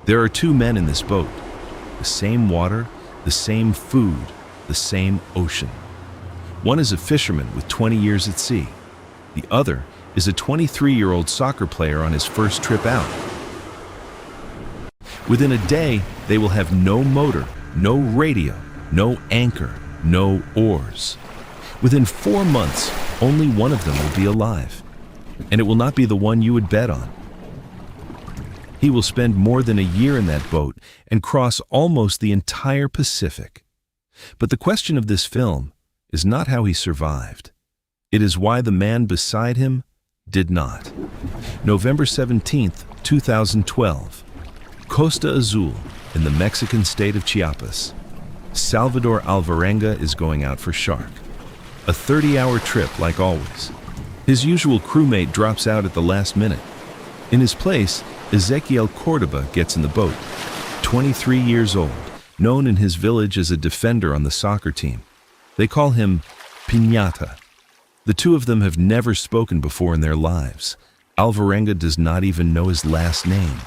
There are two men in this boat. The same water, the same food, the same ocean. One is a fisherman with 20 years at sea. The other is a 23-year-old soccer player on his first trip out. Within a day, they will have no motor, no radio, no anchor, no oars. Within 4 months, only one of them will be alive, and it will not be the one you would bet on. He will spend more than a year in that boat and cross almost the entire Pacific. But the question of this film is not how he survived. It is why the man beside him did not. November 17th, 2012. Costa Azul in the Mexican state of Chiapas. Salvador Alvarenga is going out for shark. A 30-hour trip like always. His usual crewmate drops out at the last minute. In his place, Ezequiel Córdoba gets in the boat. 23 years old, known in his village as a defender on the soccer team. They call him Piñata. The two of them have never spoken before in their lives. Alvarenga does not even know his last name.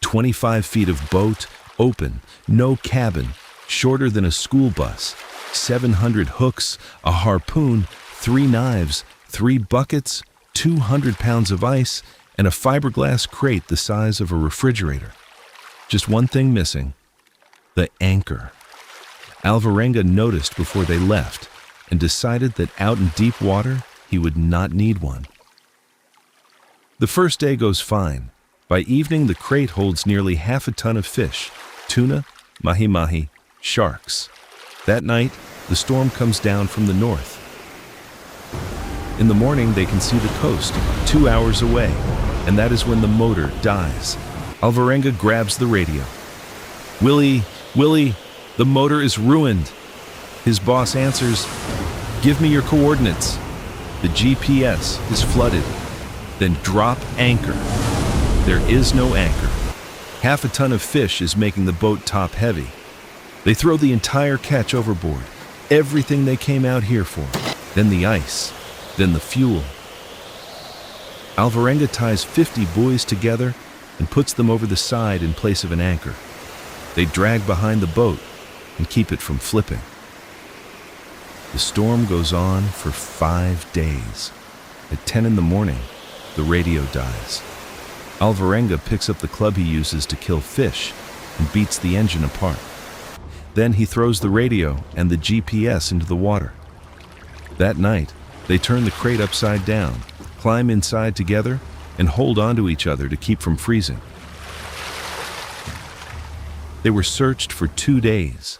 25 feet of boat, open, no cabin, shorter than a school bus, 700 hooks, a harpoon, 3 knives, 3 buckets, 200 pounds of ice, and a fiberglass crate the size of a refrigerator. Just one thing missing: the anchor. Alvarenga noticed before they left and decided that out in deep water, he would not need one. The first day goes fine. By evening, the crate holds nearly half a ton of fish: tuna, mahi-mahi, sharks. That night, the storm comes down from the north. In the morning, they can see the coast 2 hours away, and that is when the motor dies. Alvarenga grabs the radio. Willie, the motor is ruined." His boss answers, "Give me your coordinates." The GPS is flooded. Then drop anchor. There is no anchor. Half a ton of fish is making the boat top heavy. They throw the entire catch overboard, everything they came out here for, then the ice, then the fuel. Alvarenga ties 50 buoys together and puts them over the side in place of an anchor. They drag behind the boat and keep it from flipping. The storm goes on for 5 days. At 10 in the morning, the radio dies. Alvarenga picks up the club he uses to kill fish and beats the engine apart. Then he throws the radio and the GPS into the water. That night, they turn the crate upside down, climb inside together, and hold onto each other to keep from freezing. They were searched for 2 days.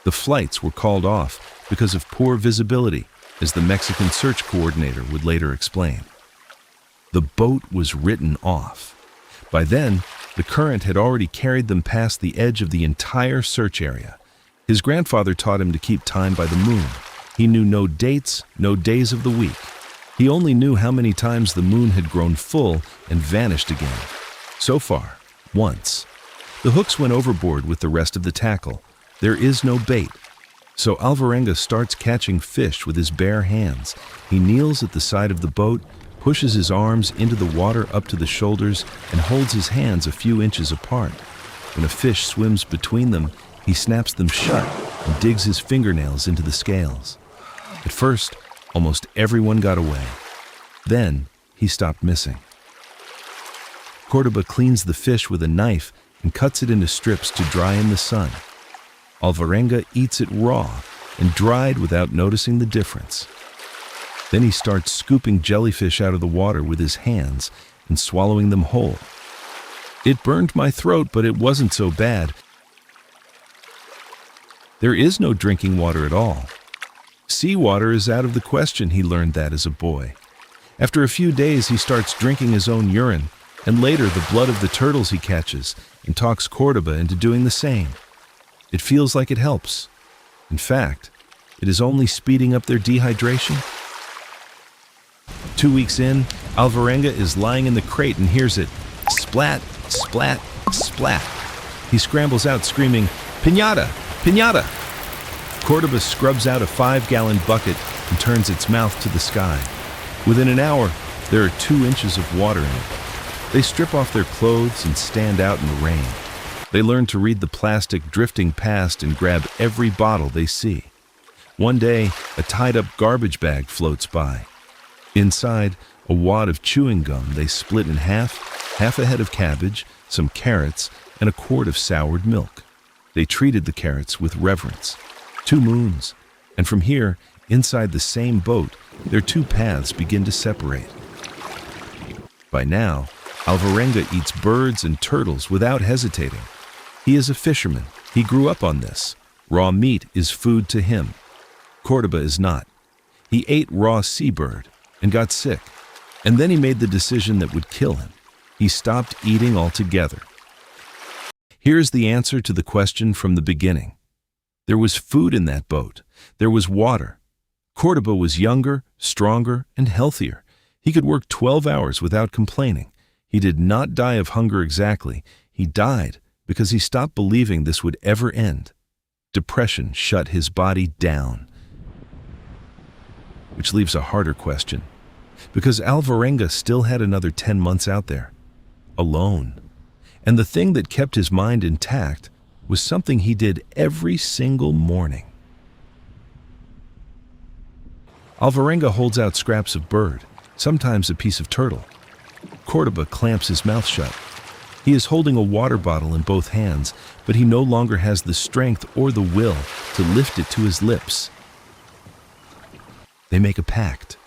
The flights were called off because of poor visibility, as the Mexican search coordinator would later explain. The boat was written off. By then, the current had already carried them past the edge of the entire search area. His grandfather taught him to keep time by the moon. He knew no dates, no days of the week. He only knew how many times the moon had grown full and vanished again. So far, once. The hooks went overboard with the rest of the tackle. There is no bait. So Alvarenga starts catching fish with his bare hands. He kneels at the side of the boat, pushes his arms into the water up to the shoulders, and holds his hands a few inches apart. When a fish swims between them, he snaps them shut and digs his fingernails into the scales. At first, almost everyone got away. Then, he stopped missing. Córdoba cleans the fish with a knife and cuts it into strips to dry in the sun. Alvarenga eats it raw and dried without noticing the difference. Then he starts scooping jellyfish out of the water with his hands and swallowing them whole. "It burned my throat, but it wasn't so bad. There is no drinking water at all. Seawater is out of the question," he learned that as a boy. After a few days, he starts drinking his own urine, and later the blood of the turtles he catches, and talks Córdoba into doing the same. It feels like it helps. In fact, it is only speeding up their dehydration. 2 weeks in, Alvarenga is lying in the crate and hears it. Splat, splat, splat. He scrambles out screaming, "Piñata! Piñata!" Córdoba scrubs out a 5-gallon bucket and turns its mouth to the sky. Within an hour, there are 2 inches of water in it. They strip off their clothes and stand out in the rain. They learn to read the plastic drifting past and grab every bottle they see. One day, a tied-up garbage bag floats by. Inside, a wad of chewing gum they split in half a head of cabbage, some carrots, and a quart of soured milk. They treated the carrots with reverence. 2 moons, and from here, inside the same boat, their 2 paths begin to separate. By now, Alvarenga eats birds and turtles without hesitating. He is a fisherman. He grew up on this. Raw meat is food to him. Córdoba is not. He ate raw seabird and got sick, and then he made the decision that would kill him. He stopped eating altogether. Here's the answer to the question from the beginning. There was food in that boat. There was water. Córdoba was younger, stronger, and healthier. He could work 12 hours without complaining. He did not die of hunger exactly. He died because he stopped believing this would ever end. Depression shut his body down. Which leaves a harder question, because Alvarenga still had another 10 months out there, alone. And the thing that kept his mind intact was something he did every single morning. Alvarenga holds out scraps of bird, sometimes a piece of turtle. Córdoba clamps his mouth shut. He is holding a water bottle in both hands, but he no longer has the strength or the will to lift it to his lips. They make a pact.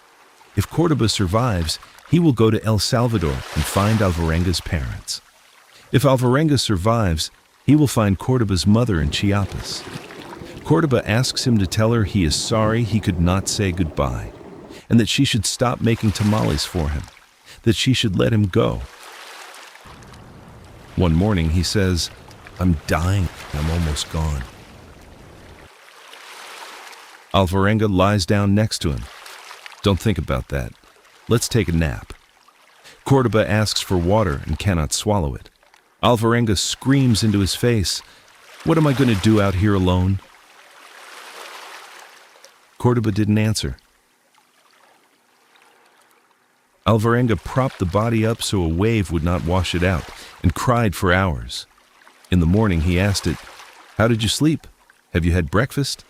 If Córdoba survives, he will go to El Salvador and find Alvarenga's parents. If Alvarenga survives, he will find Córdoba's mother in Chiapas. Córdoba asks him to tell her he is sorry he could not say goodbye, and that she should stop making tamales for him, that she should let him go. One morning he says, "I'm dying, I'm almost gone." Alvarenga lies down next to him. "Don't think about that. Let's take a nap." Córdoba asks for water and cannot swallow it. Alvarenga screams into his face, "What am I going to do out here alone?" Córdoba didn't answer. Alvarenga propped the body up so a wave would not wash it out and cried for hours. In the morning he asked it, "How did you sleep? Have you had breakfast?"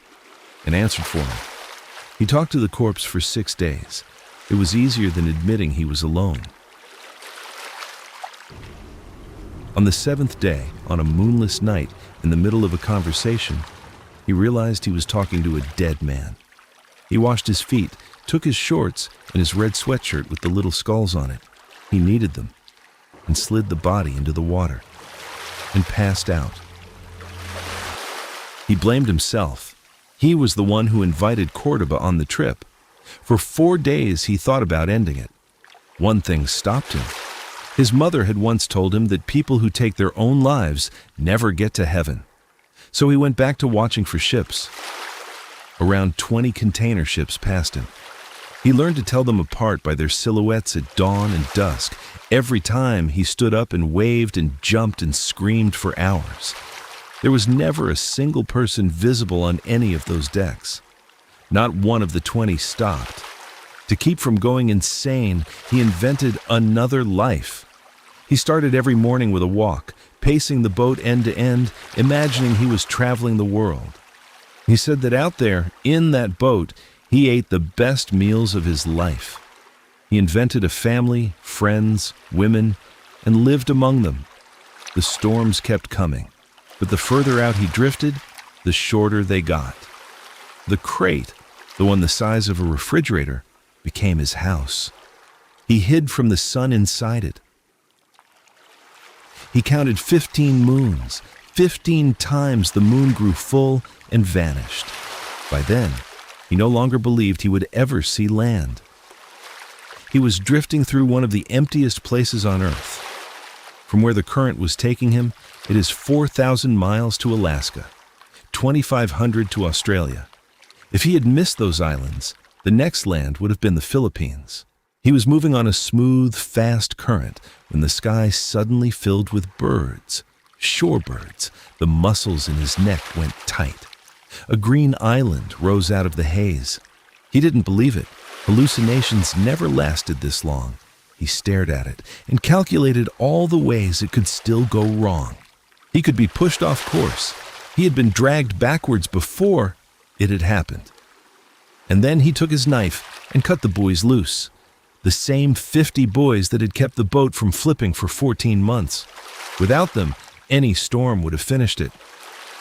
and answered for him. He talked to the corpse for 6 days. It was easier than admitting he was alone. On the 7th day, on a moonless night, in the middle of a conversation, he realized he was talking to a dead man. He washed his feet, took his shorts and his red sweatshirt with the little skulls on it. He needed them, and slid the body into the water, and passed out. He blamed himself. He was the one who invited Córdoba on the trip. For 4 days he thought about ending it. One thing stopped him. His mother had once told him that people who take their own lives never get to heaven. So he went back to watching for ships. Around 20 container ships passed him. He learned to tell them apart by their silhouettes at dawn and dusk. Every time he stood up and waved and jumped and screamed for hours. There was never a single person visible on any of those decks. Not one of the 20 stopped. To keep from going insane, he invented another life. He started every morning with a walk, pacing the boat end to end, imagining he was traveling the world. He said that out there, in that boat, he ate the best meals of his life. He invented a family, friends, women, and lived among them. The storms kept coming, but the further out he drifted, the shorter they got. The crate, the one the size of a refrigerator, became his house. He hid from the sun inside it. He counted 15 moons. 15 times the moon grew full and vanished. By then, he no longer believed he would ever see land. He was drifting through one of the emptiest places on Earth. From where the current was taking him, it is 4,000 miles to Alaska, 2,500 to Australia. If he had missed those islands, the next land would have been the Philippines. He was moving on a smooth, fast current when the sky suddenly filled with birds, shorebirds. The muscles in his neck went tight. A green island rose out of the haze. He didn't believe it. Hallucinations never lasted this long. He stared at it and calculated all the ways it could still go wrong. He could be pushed off course. He had been dragged backwards before it had happened. And then he took his knife and cut the buoys loose. The same 50 buoys that had kept the boat from flipping for 14 months. Without them, any storm would have finished it.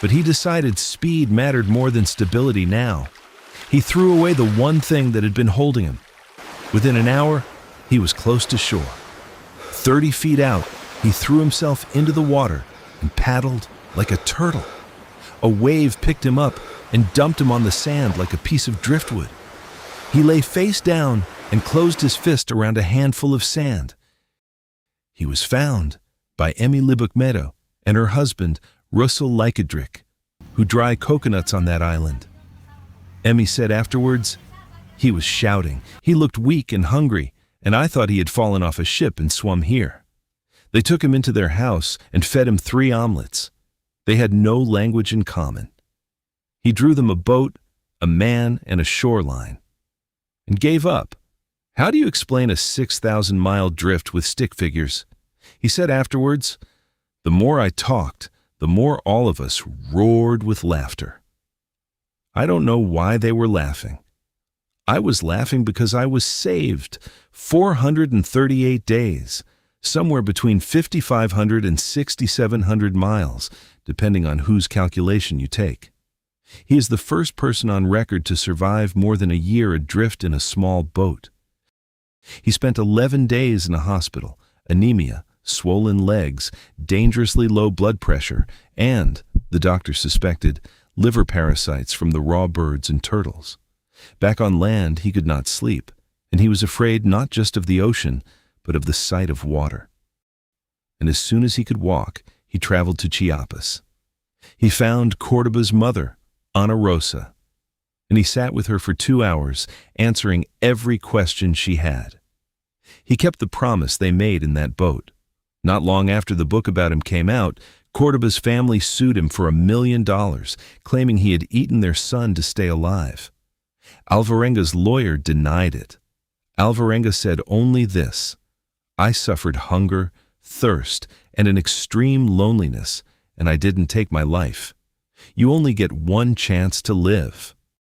But he decided speed mattered more than stability now. He threw away the one thing that had been holding him. Within an hour, he was close to shore. 30 feet out, he threw himself into the water and paddled like a turtle. A wave picked him up and dumped him on the sand like a piece of driftwood. He lay face down and closed his fist around a handful of sand. He was found by Emmy Libukmedo and her husband, Russell Lykedrick, who dry coconuts on that island. Emmy said afterwards, "He was shouting. He looked weak and hungry, and I thought he had fallen off a ship and swum here. They took him into their house and fed him 3 omelets. They had no language in common. He drew them a boat, a man, and a shoreline, and gave up. How do you explain a 6,000-mile drift with stick figures?" He said afterwards, "The more I talked, the more all of us roared with laughter. I don't know why they were laughing. I was laughing because I was saved 438 days, somewhere between 5,500 and 6,700 miles, depending on whose calculation you take. He is the first person on record to survive more than a year adrift in a small boat. He spent 11 days in a hospital, anemia, swollen legs, dangerously low blood pressure, and, the doctor suspected, liver parasites from the raw birds and turtles. Back on land, he could not sleep, and he was afraid not just of the ocean, but of the sight of water. And as soon as he could walk, he traveled to Chiapas. He found Córdoba's mother, Ana Rosa, and he sat with her for 2 hours, answering every question she had. He kept the promise they made in that boat. Not long after the book about him came out, Córdoba's family sued him for $1 million, claiming he had eaten their son to stay alive. Alvarenga's lawyer denied it. Alvarenga said only this: "I suffered hunger, thirst, and an extreme loneliness, and I didn't take my life. You only get one chance to live."